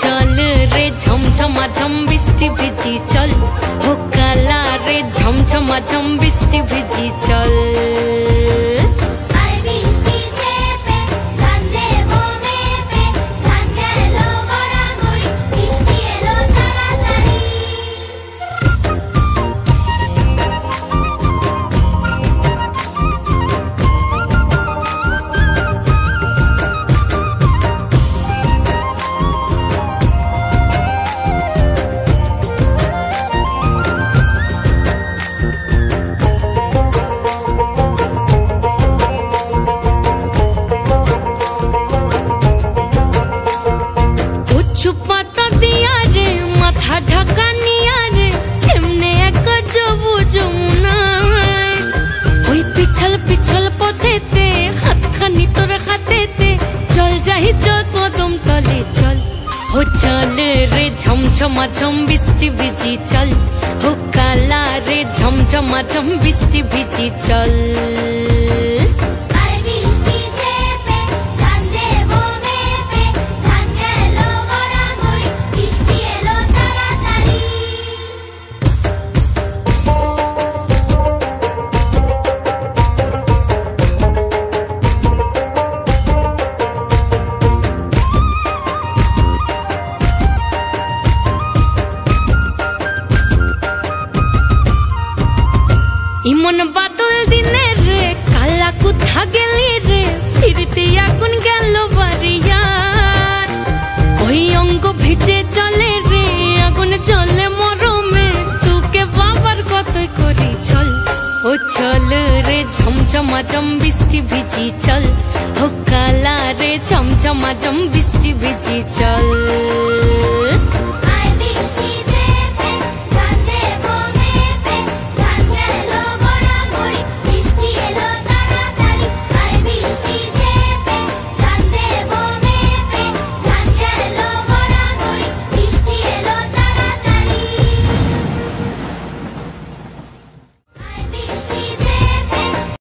चल रे झमझमा झम बिस्टी भिजी चल, हो काला रे झमझमा झम बिस्टी भिजी चल। पाता दिया रे माथा ढका निया रे एमने एक जबू जमुना होई पिछल पिछल पथेते हाथ खानी तोरे खातेते चल जाही चल कदम तले चल, हो चल रे झमझमा झम बिस्टी भिजी चल, हो काला रे झमझमा झम बिस्टी भिजी चल। ইমন বাদল দিনে রে কালা কোথা গেলি রে ফিরতে আগুন গেল বাড়িয়ার, ওই অঙ্গ ভিজে চলে রে আগুন চলে মরমে তোকে বাবার কতই করি চল, ও চল রে ঝমঝমা ঝম বৃষ্টি ভিজি চল, ও কালা রে ঝমঝমা ঝম বৃষ্টি ভিজি চল।